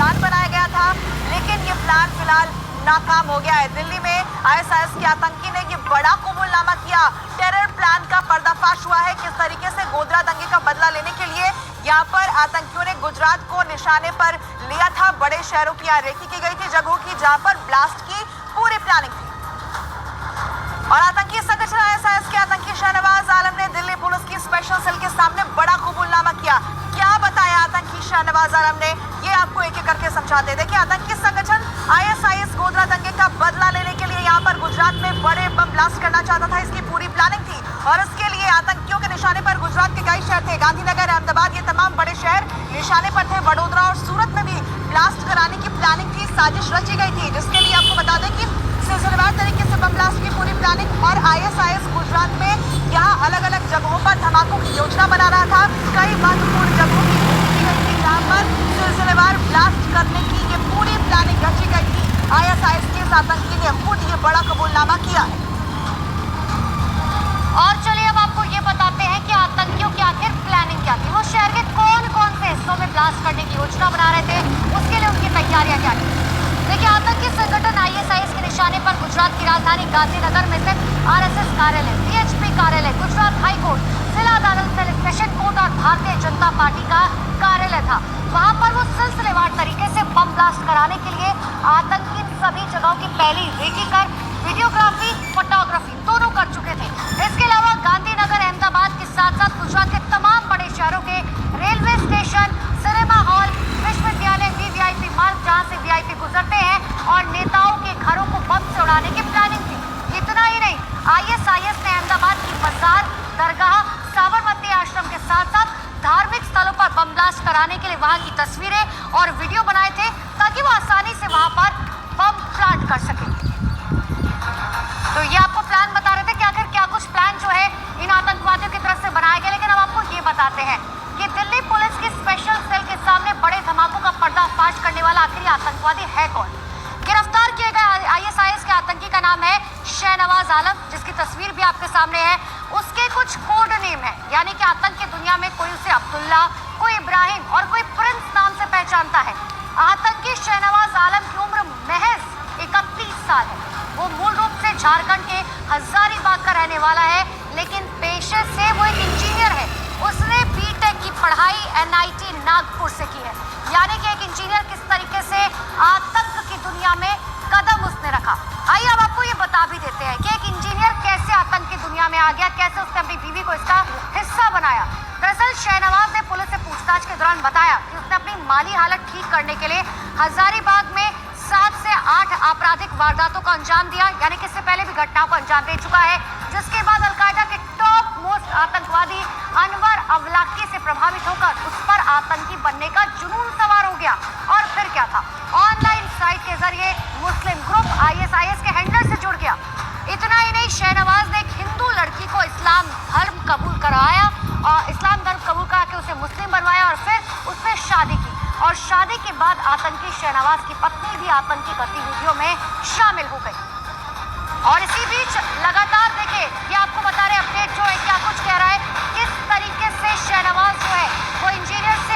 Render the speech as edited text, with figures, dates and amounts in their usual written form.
Plan बनाया गया था, लेकिन ये प्लान फिलहाल नाकाम हो गया है। दिल्ली में आईएसआईएस के आतंकी ने ये बड़ा कबूलनामा किया। टेरर प्लान का पर्दाफाश हुआ है। किस तरीके से गोधरा दंगे का बदला लेने के लिए यहाँ पर आतंकियों ने गुजरात को निशाने पर लिया था। बड़े शहरों की यहाँ रेकी की गई थी, जगहों की जहां पर ब्लास्ट की पूरी प्लानिंग थी। और आतंकी संगठन आईएसआईएस के आतंकी शहनवाज आलम ने दिल्ली पुलिस की स्पेशल सेल के सामने बड़ा कबूलनामा किया। क्या बताया आतंकी शहनवाज आलम ने, ये आपको एक एक करके समझाते। देखिए, आतंकी संगठन आईएसआईएस गोधरा दंगे का बदला लेने के लिए यहाँ पर गुजरात में बड़े बम ब्लास्ट करना चाहता था। इसकी पूरी प्लानिंग थी और इसके लिए आतंकियों के निशाने पर गुजरात के कई शहर थे। गांधीनगर, अहमदाबाद, ये तमाम बड़े शहर निशाने पर थे। वडोदरा और सूरत में भी ब्लास्ट कराने की प्लानिंग थी, साजिश रची गई थी, जिसके लिए आपको बता दें कि सिलसिलेवार तरीके से बम ब्लास्ट की पूरी प्लानिंग और आईएसआईएस गुजरात में यहाँ अलग अलग जगहों पर धमाकों की योजना बना रहा था। कई महत्वपूर्ण जगहों की की गई थी जहाँ पर सिलसिलेवार ब्लास्ट करने की ये पूरी प्लानिंग रची गई थी। आईएसआईएस के इस आतंकी ने खुद ये बड़ा कबूलनामा किया है। और चलिए अब आपको ये बताते हैं कि आतंकियों की आखिर प्लानिंग क्या थी। वो शहर के कौन कौन से हिस्सों में ब्लास्ट करने की योजना बना रहे थे, उसके लिए उनकी तैयारियां क्या थी। देखिए, आतंकी संगठन आईएसआईएस के निशाने पर गुजरात की राजधानी गांधीनगर में स्थित आरएसएस कार्यालय, पीएचपी कार्यालय, गुजरात हाई कोर्ट, जिला अदालत, सेशन कोर्ट और भारतीय जनता पार्टी का कार्यालय था। वहां पर वो सिलसिलेवार तरीके से बम ब्लास्ट कराने के लिए आतंकी सभी जगहों की पहली रेकी कर वीडियोग्राफी, फोटोग्राफी दोनों कर चुके थे। इसके अलावा गांधीनगर, अहमदाबाद के साथ साथ गुजरात के तमाम बड़े शहरों के रेलवे स्टेशन, सिनेमा हॉल, विश्वविद्यालय, वीवीआईपी मार्ग जहां से वीआईपी गुजरते हैं और नेताओं के घरों को बम से उड़ाने की प्लानिंग थी। इतना ही नहीं, आईएसआईएस ने अहमदाबाद की बाजार, दरगाह, साबरमती आश्रम के साथ साथ धार्मिक स्थलों पर बम ब्लास्ट कराने के लिए वहां की तस्वीरें और वीडियो बनाए थे, ताकि वो आसानी से वहां पर बम प्लांट कर सके। तो ये आपको प्लान बता रहे थे कि आखिर क्या कुछ प्लान जो है इन आतंकवादियों की तरफ से बनाया गया। लेकिन अब आपको ये बताते हैं कि दिल्ली पुलिस की स्पेशल सेल के सामने बड़े धमाकों का पर्दाफाश करने वाला आखिरी आतंकवादी है कौन। गिरफ्तार किए गए आईएसआईएस के आतंकी का नाम है शहनवाज आलम, जिसकी तस्वीर भी आपके सामने है। उसके कुछ कोड नेम है, यानी कि आतंक की दुनिया में कोई उसे अब्दुल्ला, कोई इब्राहिम और कोई प्रिंस नाम से पहचानता है। आतंकी शहनवाज आलम की उम्र महज 31 साल है। वो मूल रूप से झारखंड के हजारीबाग का रहने वाला है, लेकिन पेशे से वो एक इंजीनियर है। उसने बीटेक की पढ़ाई एनआईटी नागपुर से की है। यानी कि एक इंजीनियर किस तरीके से आतंक की दुनिया में कदम उसने रखा। आइए अब आपको ये बता भी देते हैं कि एक इंजीनियर कैसे आतंक की दुनिया में आ गया, कैसे उसने अपनी बीवी को इसका हिस्सा बनाया। दरअसल शहनवाज ने पुलिस से पूछताछ के दौरान बताया कि उसने अपनी माली हालत ठीक करने के लिए हजारीबाग में 7 से 8 आपराधिक वारदातों को अंजाम दिया, यानी कि इससे पहले भी घटनाओं को अंजाम दे चुका है। जिसके बाद अलकायदा के टॉप मोस्ट आतंकवादी अनवर अवलाकी से प्रभावित होकर उस पर आतंकी बनने का जुनून सवार हो गया। और फिर क्या था, ऑनलाइन साइट के जरिए मुस्लिम ग्रुप आईएसआईएस के हैंडलर से जुड़ गया। इतना ही नहीं, शहनवाज ने एक हिंदू लड़की को इस्लाम धर्म कबूल कराया और इस्लाम धर्म कबूल करा के उसे मुस्लिम बनवाया और फिर उससे शादी की। और शादी के बाद आतंकी शहनवाज की पत्नी भी आतंकी गतिविधियों में शामिल हो गई। और इसी बीच लगातार देखिए, ये आपको बता रहे अपडेट जो है क्या कुछ कह रहा है, किस तरीके से शहनवाज जो है वो इंजीनियर से